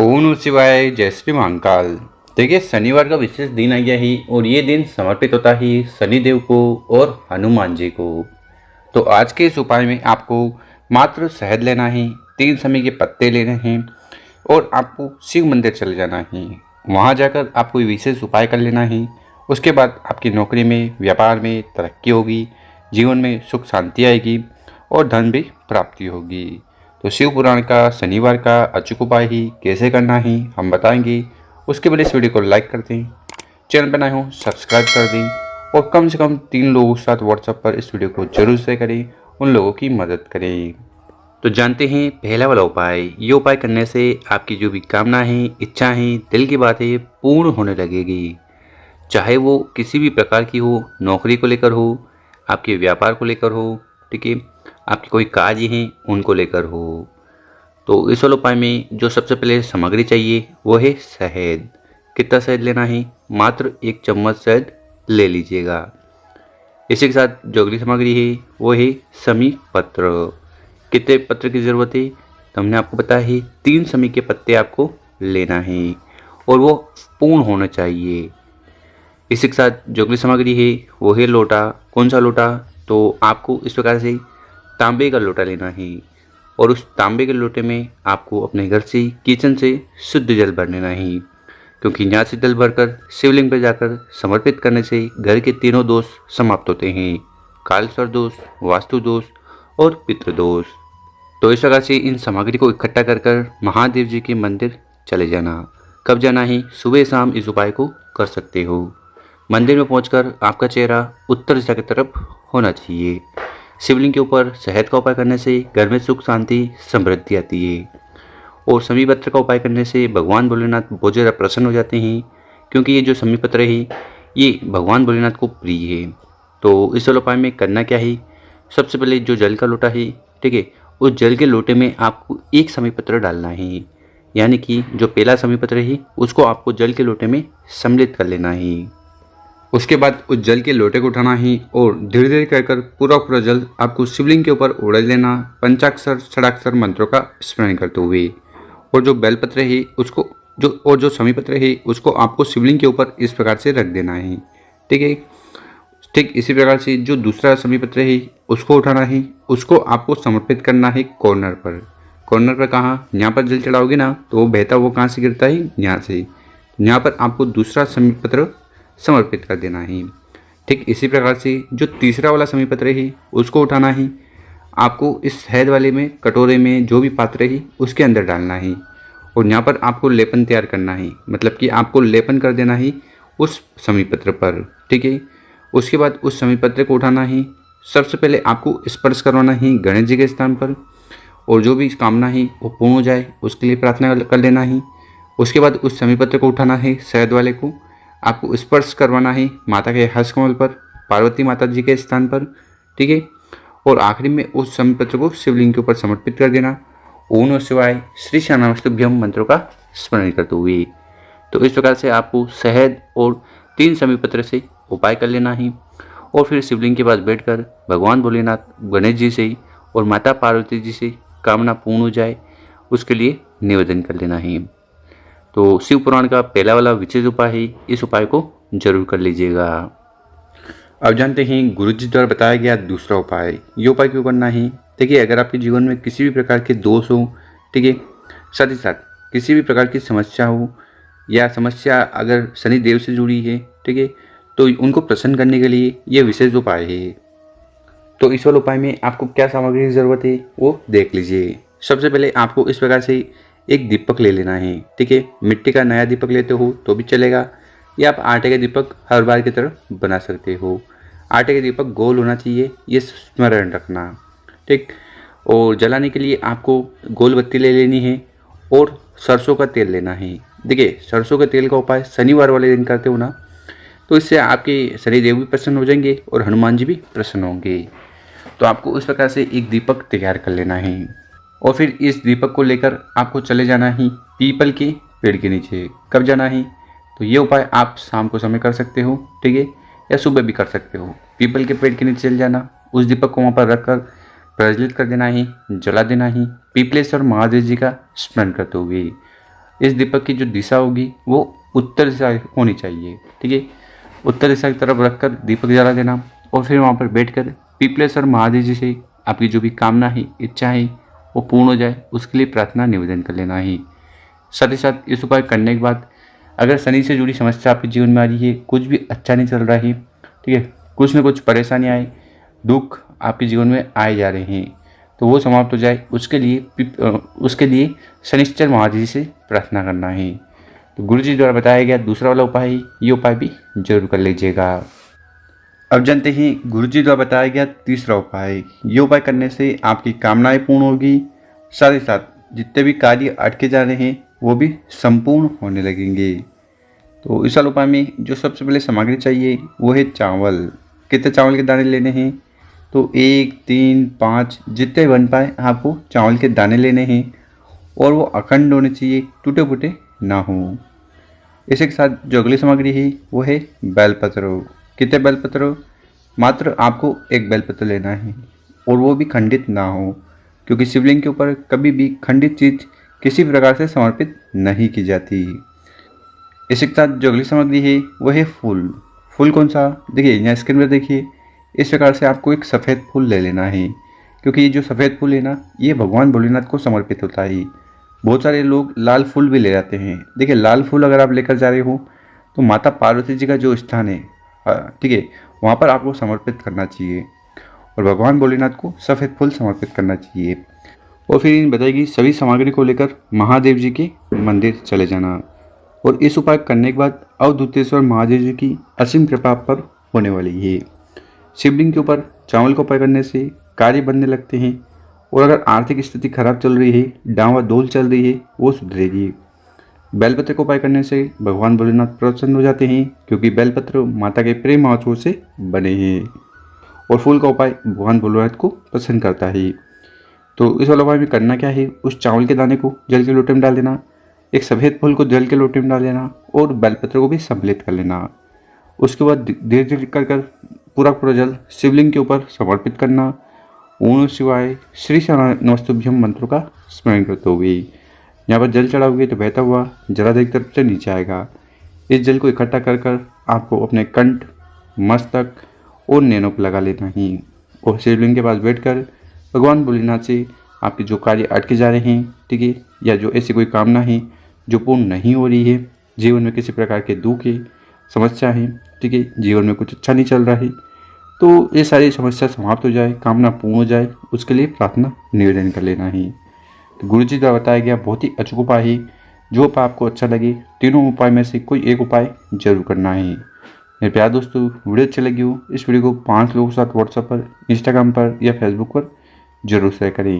ओम नमः शिवाय। जय श्री महाकाल। देखिए, शनिवार का विशेष दिन आ गया ही और ये दिन समर्पित होता है शनिदेव को और हनुमान जी को। तो आज के इस उपाय में आपको मात्र शहद लेना है, 3 समी के पत्ते लेने हैं और आपको शिव मंदिर चले जाना है। वहाँ जाकर आपको ये विशेष उपाय कर लेना है। उसके बाद आपकी नौकरी में, व्यापार में तरक्की होगी, जीवन में सुख शांति आएगी और धन भी प्राप्ति होगी। तो शिव पुराण का शनिवार का अचूक उपाय ही कैसे करना है हम बताएंगे। उसके पहले इस वीडियो को लाइक कर दें, चैनल पर नए हो सब्सक्राइब कर दें और कम से कम 3 लोगों के साथ व्हाट्सएप पर इस वीडियो को जरूर शेयर करें, उन लोगों की मदद करें। तो जानते हैं पहला वाला उपाय। ये उपाय करने से आपकी जो भी कामना है, इच्छा है, दिल की बात है पूर्ण होने लगेगी। चाहे वो किसी भी प्रकार की हो, नौकरी को लेकर हो, आपके व्यापार को लेकर हो, ठीक है, आपके कोई कार्य हैं उनको लेकर हो। तो इस वाले उपाय में जो सबसे पहले सामग्री चाहिए वो है शहद। कितना शहद लेना है? मात्र 1 चम्मच शहद ले लीजिएगा। इसी के साथ जो अगली सामग्री है वो है समी पत्र। कितने पत्र की ज़रूरत है? तो हमने आपको बताया है 3 समी के पत्ते आपको लेना है और वो पूर्ण होना चाहिए। इसी के साथ जो अगली सामग्री है वो है लोटा। कौन सा लोटा? तो आपको इस प्रकार से तांबे का लोटा लेना है और उस तांबे के लोटे में आपको अपने घर से, किचन से शुद्ध जल भर लेना है, क्योंकि यहाँ से जल भरकर शिवलिंग पर जाकर समर्पित करने से घर के तीनों दोष समाप्त होते हैं: कालसर्प दोष, वास्तु दोष और पितृदोष। तो इस प्रकार से इन सामग्री को इकट्ठा कर महादेव जी के मंदिर चले जाना। कब जाना है? सुबह शाम इस उपाय को कर सकते हो। मंदिर में पहुंचकर आपका चेहरा उत्तर दिशा की तरफ होना चाहिए। शिवलिंग के ऊपर शहद का उपाय करने से घर में सुख शांति समृद्धि आती है और समी पत्र का उपाय करने से भगवान भोलेनाथ बहुत ज़्यादा प्रसन्न हो जाते हैं, क्योंकि ये जो समी पत्र है ये भगवान भोलेनाथ को प्रिय है। तो इस वाले उपाय में करना क्या है? सबसे पहले जो जल का लोटा है, ठीक है, उस जल के लोटे में आपको 1 समी पत्र डालना है, यानी कि जो पहला समी पत्र है उसको आपको जल के लोटे में सम्मिलित कर लेना है। उसके बाद उस जल के लोटे को उठाना है और धीरे धीरे कहकर पूरा जल आपको शिवलिंग के ऊपर उड़ेल देना, पंचाक्षर षडाक्षर मंत्रों का स्मरण करते हुए। और जो बेलपत्र है उसको जो समीपत्र है उसको आपको शिवलिंग के ऊपर इस प्रकार से रख देना है, ठीक है। ठीक इसी प्रकार से जो दूसरा समीपत्र है उसको उठाना है, उसको आपको समर्पित करना है कॉर्नर पर। कॉर्नर पर कहाँ? यहाँ पर जल चढ़ाओगे ना तो वो बहता वो कहाँ से गिरता है? यहाँ से। यहाँ पर आपको दूसरा समीपत्र समर्पित कर देना है। ठीक इसी प्रकार से जो तीसरा वाला समीपत्र है उसको उठाना है, आपको इस शहद वाले में कटोरे में जो भी पात्र है उसके अंदर डालना है और यहाँ पर आपको लेपन तैयार करना है, मतलब कि आपको लेपन कर देना है उस समीपत्र पर, ठीक है। उसके बाद उस समीपत्र को उठाना है। सबसे पहले आपको स्पर्श करवाना है गणेश जी के स्थान पर और जो भी कामना है वो पूर्ण हो जाए उसके लिए प्रार्थना कर लेना है। उसके बाद उस समीपत्र को उठाना है, शहद वाले को आपको स्पर्श करवाना है माता के हस्त कमल पर, पार्वती माता जी के स्थान पर, ठीक है। और आखिरी में उस समीपत्र को शिवलिंग के ऊपर समर्पित कर देना। ओम नमः शिवाय श्री श्यामास्तुभ्यम मंत्रों का स्मरण करते हुए। तो इस प्रकार से आपको शहद और 3 समीपत्र से उपाय कर लेना है और फिर शिवलिंग के पास बैठकर भगवान भोलेनाथ, गणेश जी से और माता पार्वती जी से कामना पूर्ण हो जाए उसके लिए निवेदन कर लेना है। तो शिव पुराण का पहला वाला विशेष उपाय है, इस उपाय को जरूर कर लीजिएगा। अब जानते हैं गुरु जी द्वारा बताया गया दूसरा उपाय। ये उपाय क्यों करना है? देखिए, अगर आपके जीवन में किसी भी प्रकार के दोष हो, ठीक है, साथ ही साथ किसी भी प्रकार की समस्या हो या समस्या अगर शनि देव से जुड़ी है, ठीक है, तो उनको प्रसन्न करने के लिए ये विशेष उपाय है। तो इस वाले उपाय में आपको क्या सामग्री की ज़रूरत है वो देख लीजिए। सबसे पहले आपको इस प्रकार से एक दीपक ले लेना है, ठीक है। मिट्टी का नया दीपक लेते हो तो भी चलेगा या आप आटे का दीपक हर बार की तरह बना सकते हो। आटे का दीपक गोल होना चाहिए, ये स्मरण रखना, ठीक। और जलाने के लिए आपको गोल बत्ती ले लेनी है और सरसों का तेल लेना है। देखिए, सरसों के तेल का उपाय शनिवार वाले दिन करते हो ना, तो इससे आपके शनिदेव भी प्रसन्न हो जाएंगे और हनुमान जी भी प्रसन्न होंगे। तो आपको इस प्रकार से एक दीपक तैयार कर लेना है और फिर इस दीपक को लेकर आपको चले जाना है पीपल के पेड़ के नीचे। कब जाना है? तो ये उपाय आप शाम को समय कर सकते हो, ठीक है, या सुबह भी कर सकते हो। पीपल के पेड़ के नीचे चले जाना, उस दीपक को वहाँ पर रखकर प्रज्वलित कर देना है, जला देना है, पीपलेश्वर महादेव जी का स्मरण करते हुए। इस दीपक की जो दिशा होगी वो उत्तर दिशा होनी चाहिए, ठीक है। उत्तर दिशा की तरफ रखकर दीपक जला देना और फिर वहाँ पर बैठकर पीपलेश्वर महादेव जी से आपकी जो भी कामना है, इच्छा है वो पूर्ण हो जाए, उसके लिए प्रार्थना निवेदन कर लेना है। साथ ही साथ इस उपाय करने के बाद अगर शनि से जुड़ी समस्या आपके जीवन में आ रही है, कुछ भी अच्छा नहीं चल रहा है, ठीक है, कुछ न कुछ परेशानी आए, दुख आपके जीवन में आए जा रहे हैं, तो वो समाप्त हो जाए, उसके लिए शनिश्चर महादेव जी से प्रार्थना करना है। तो गुरु जी द्वारा बताया गया दूसरा वाला उपाय है, ये उपाय भी जरूर कर लीजिएगा। अब जानते हैं गुरु जी द्वारा बताया गया तीसरा उपाय। ये उपाय करने से आपकी कामनाएं पूर्ण होगी, साथ ही साथ जितने भी कार्य अटके जा रहे हैं वो भी संपूर्ण होने लगेंगे। तो इस वाले उपाय में जो सबसे पहले सामग्री चाहिए वो है चावल। कितने चावल के दाने लेने हैं? तो 1, 3, 5 जितने बन पाए आपको चावल के दाने लेने हैं और वो अखंड होने चाहिए, टूटे फूटे ना हो। इसी के साथ जो अगली सामग्री है वो है बेलपत्र। कितने बेलपत्र? मात्र आपको एक बेलपत्र लेना है और वो भी खंडित ना हो, क्योंकि शिवलिंग के ऊपर कभी भी खंडित चीज़ किसी प्रकार से समर्पित नहीं की जाती। इसी के साथ जो अगली सामग्री है वो है फूल। फूल कौन सा? देखिए यहाँ स्क्रीन पर देखिए, इस प्रकार से आपको एक सफ़ेद फूल ले लेना है, क्योंकि ये जो सफ़ेद फूल है ना, ये भगवान भोलेनाथ को समर्पित होता है। बहुत सारे लोग लाल फूल भी ले जाते हैं। देखिए लाल फूल अगर आप लेकर जा रहे हो तो माता पार्वती जी का जो स्थान है, ठीक है, वहाँ पर आपको समर्पित करना चाहिए और भगवान भोलेनाथ को सफ़ेद फूल समर्पित करना चाहिए। और फिर इन बताएगी सभी सामग्री को लेकर महादेव जी के मंदिर चले जाना और इस उपाय करने के बाद अवधूतेश्वर महादेव जी की असीम कृपा पर होने वाली है। शिवलिंग के ऊपर चावल का उपाय करने से कार्य बनने लगते हैं और अगर आर्थिक स्थिति खराब चल रही है, डावाडोल चल रही है, वो सुधरेगी। बेलपत्र का उपाय करने से भगवान भोलेनाथ प्रसन्न हो जाते हैं, क्योंकि बेलपत्र माता के प्रेम महोत्सव से बने हैं और फूल का उपाय भगवान भोलेनाथ को पसंद करता है। तो इस वाले उपाय में करना क्या है? उस चावल के दाने को जल के लोटे में डाल देना, एक सफ़ेद फूल को जल के लोटे में डाल देना और बेलपत्र को भी सम्मिलित कर लेना। उसके बाद धीरे धीरे कर पूरा जल शिवलिंग के ऊपर समर्पित करना। ओम शिवाय श्री नमस्तुभ्यम मंत्रों का स्मरण करते हुए यहाँ पर जल चढ़ाओगे तो बहता हुआ जरा देर तरफ से नीचे आएगा। इस जल को इकट्ठा कर आपको अपने कंठ, मस्तक और नैनों पर लगा लेना ही और शिवलिंग के पास बैठकर भगवान भोलेनाथ से आपके जो कार्य अटके जा रहे हैं, ठीक है, या जो ऐसी कोई कामना है जो पूर्ण नहीं हो रही है, जीवन में किसी प्रकार के दुख है, समस्या है, ठीक है, जीवन में कुछ अच्छा नहीं चल रहा है, तो ये सारी समस्या समाप्त हो जाए, कामना पूर्ण हो जाए, उसके लिए प्रार्थना निवेदन कर लेना है। तो गुरु जी द्वारा बताया गया बहुत ही अचूक उपाय है। जो उपाय आपको अच्छा लगे, तीनों उपाय में से कोई एक उपाय जरूर करना है। मेरे प्यार दोस्तों, वीडियो अच्छी लगी हो इस वीडियो को 5 लोगों के साथ व्हाट्सएप पर, इंस्टाग्राम पर या फेसबुक पर जरूर शेयर करें।